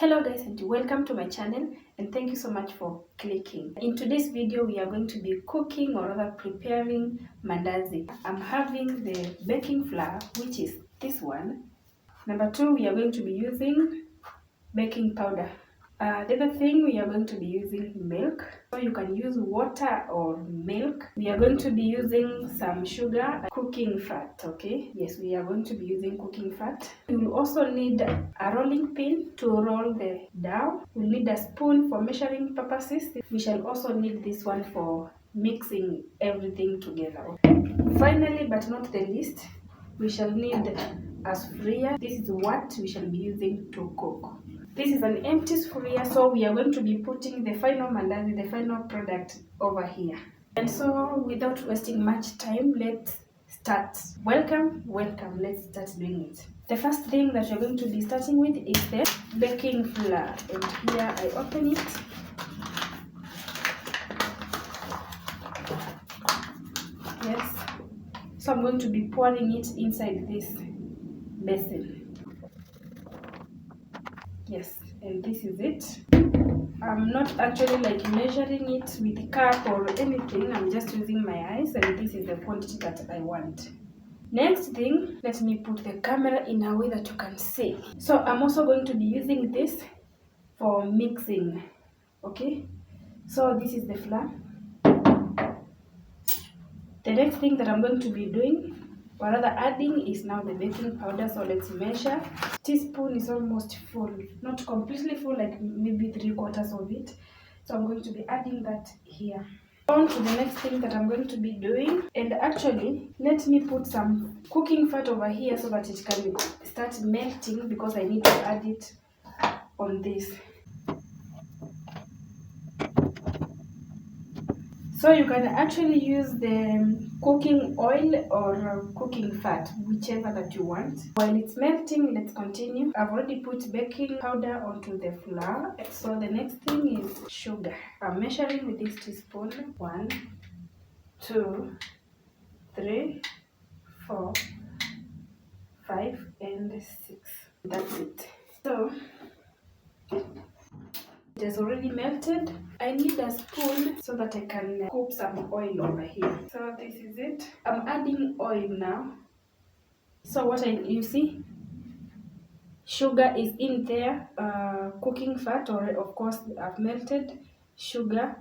Hello guys, and welcome to my channel, and thank you so much for clicking. In today's video we are going to be cooking, or rather preparing, mandazi. I'm having the baking flour, which is this one. Number 2, we are going to be using baking powder. The other thing, we are going to be using milk. So you can use water or milk. We are going to be using some sugar, cooking fat, okay? Yes, we are going to be using cooking fat. You will also need a rolling pin to roll the dough. We'll need a spoon for measuring purposes. We shall also need this one for mixing everything together. Finally, but not the least, we shall need a sufuria. This is what we shall be using to cook. This is an empty sufuria, so we are going to be putting the final mandazi, the final product, over here. And so, without wasting much time, let's start. Welcome, let's start doing it. The first thing that you're going to be starting with is the baking flour. And here I open it. Yes. So I'm going to be pouring it inside this basin. Yes, and this is it. I'm not actually measuring it with a cup or anything. I'm just using my eyes, and this is the quantity that I want. Next thing, let me put the camera in a way that you can see. So I'm also going to be using this for mixing. Okay, so this is the flour. The next thing that I'm going to be doing, or rather adding, is now the baking powder. So let's measure. Teaspoon is almost full, not completely full, like maybe 3/4 of it. So I'm going to be adding that here. On to the next thing that I'm going to be doing, and actually let me put some cooking fat over here so that it can start melting, because I need to add it on this. So you can actually use the cooking oil or cooking fat, whichever that you want. While it's melting, let's continue. I've already put baking powder onto the flour. So the next thing is sugar. I'm measuring with this teaspoon. 1, 2, 3, 4, 5, and 6. That's it. So it has already melted. I need a spoon so that I can scoop some oil over here. So this is it. I'm adding oil now. So you see, sugar is in there, cooking fat, or of course I've melted sugar,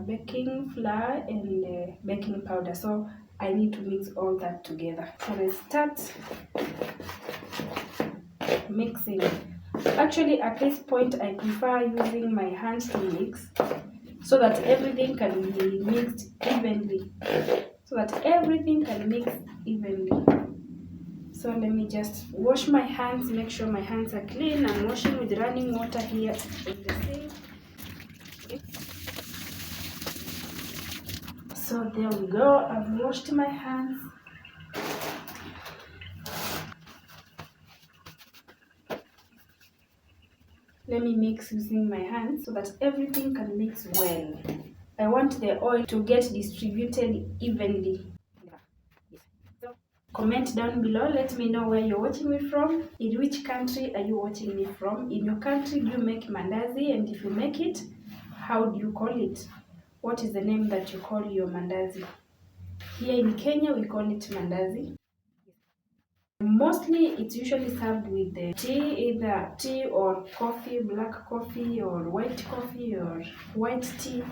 baking flour, and baking powder. So I need to mix all that together. So let's start mixing. Actually, at this point, I prefer using my hands to mix, so that everything can be mixed evenly. So let me just wash my hands, make sure my hands are clean. I'm washing with running water here in the sink. Okay. So there we go. I've washed my hands. Let me mix using my hands so that everything can mix well. I want the oil to get distributed evenly. So comment down below. Let me know where you're watching me from. In which country are you watching me from? In your country, do you make mandazi? And if you make it, how do you call it? What is the name that you call your mandazi? Here in Kenya, we call it mandazi. Mostly, it's usually served with the tea, either tea or coffee, black coffee or white coffee or white tea,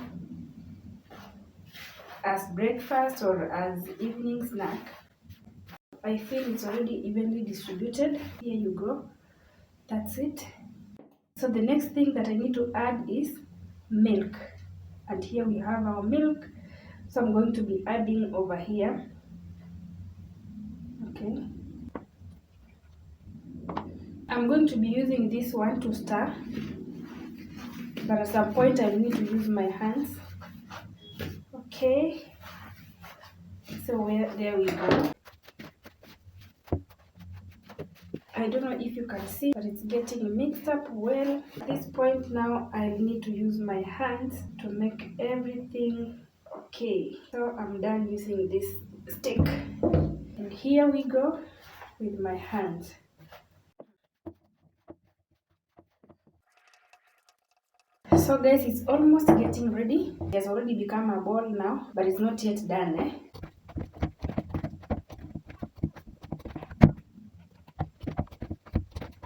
as breakfast or as evening snack. I feel it's already evenly distributed. Here you go. That's it. So the next thing that I need to add is milk. And here we have our milk. So I'm going to be adding over here. Okay. I'm going to be using this one to stir, but at some point I need to use my hands. Okay, so there we go. I don't know if you can see, but it's getting mixed up well. At this point now, I need to use my hands to make everything okay. So I'm done using this stick. And here we go with my hands. So guys, it's almost getting ready. It has already become a ball now, but it's not yet done.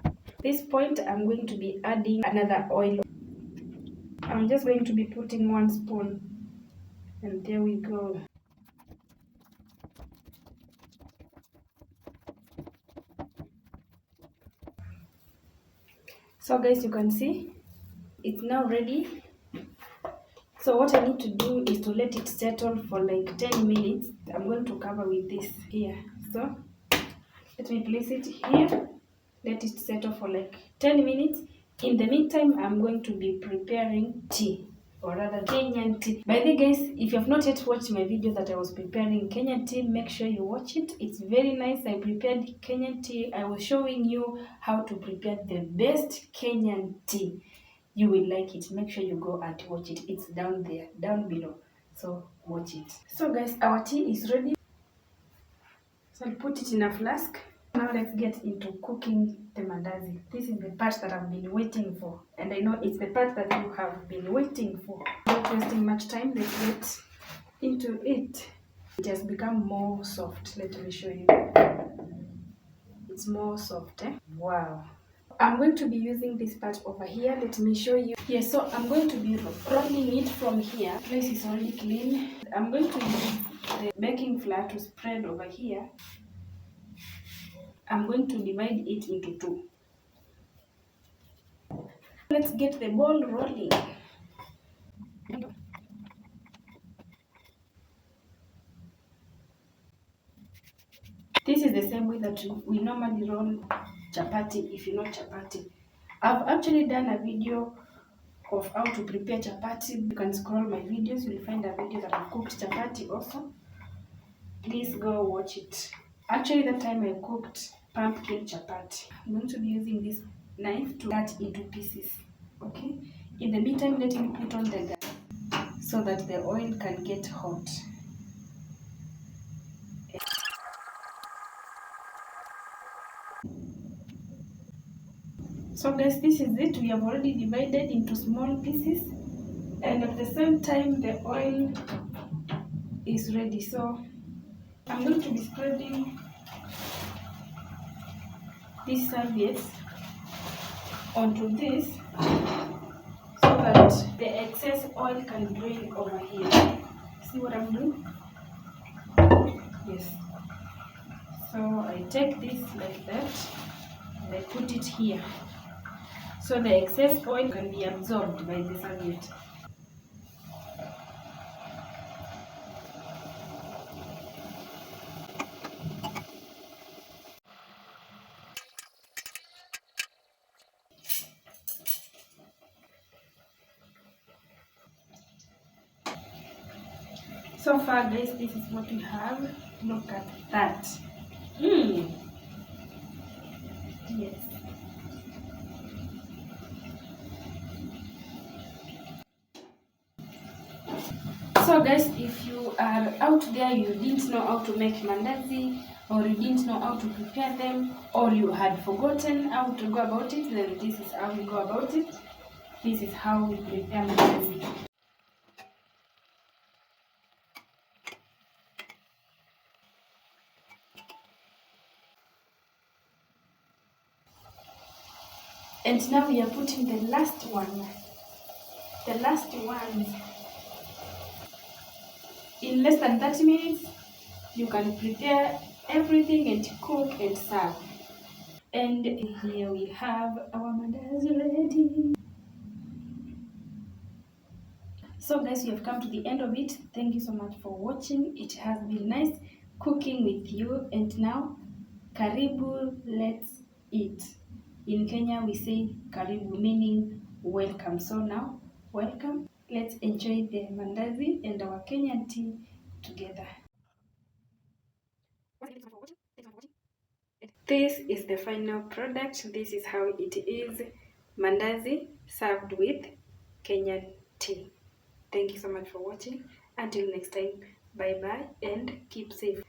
At this point, I'm going to be adding another oil. I'm just going to be putting 1 spoon, and there we go. So guys, you can see it's now ready. So what I need to do is to let it settle for like 10 minutes. I'm going to cover with this here. So let me place it here. Let it settle for like 10 minutes. In the meantime, I'm going to be preparing tea, or rather Kenyan tea. By the way guys, if you have not yet watched my video that I was preparing Kenyan tea, make sure you watch it. It's very nice. I prepared Kenyan tea. I was showing you how to prepare the best Kenyan tea. You will like it. Make sure you go and watch it. It's down there, down below. So watch it. So guys, our tea is ready. So I'll put it in a flask. Now let's get into cooking the mandazi. This is the part that I've been waiting for. And I know it's the part that you have been waiting for. Not wasting much time, let's get into it. It has become more soft. Let me show you. It's more soft, Wow. I'm going to be using this part over here. Let me show you. Yes, so I'm going to be rolling it from here. The place is already clean. I'm going to use the baking flour to spread over here. I'm going to divide it into 2. Let's get the ball rolling. This is the same way that we normally roll chapati, if you know chapati. I've actually done a video of how to prepare chapati. You can scroll my videos, you'll find a video that I've cooked chapati also. Please go watch it. Actually, that time I cooked pumpkin chapati. I'm going to be using this knife to cut into pieces. Okay? In the meantime, let me put on the gas so that the oil can get hot. So guys, this is it. We have already divided into small pieces, and at the same time the oil is ready. So I'm going to be spreading these serviettes onto this so that the excess oil can drain over here. See what I'm doing? Yes. So I take this like that and I put it here so the excess oil can be absorbed by the serviette. So far guys, this is what we have. Look at that. Yes. So guys, if you are out there, you didn't know how to make mandazi, or you didn't know how to prepare them, or you had forgotten how to go about it, then this is how we go about it. This is how we prepare mandazi. And now we are putting the last one. The last one. In less than 30 minutes, you can prepare everything and cook and serve. And here we have our mandazi ready. So guys, we have come to the end of it. Thank you so much for watching. It has been nice cooking with you. And now, karibu, let's eat. In Kenya, we say karibu, meaning welcome. So now, welcome. Let's enjoy the mandazi and our Kenyan tea together. This is the final product. This is how it is. Mandazi served with Kenyan tea. Thank you so much for watching. Until next time, bye bye and keep safe.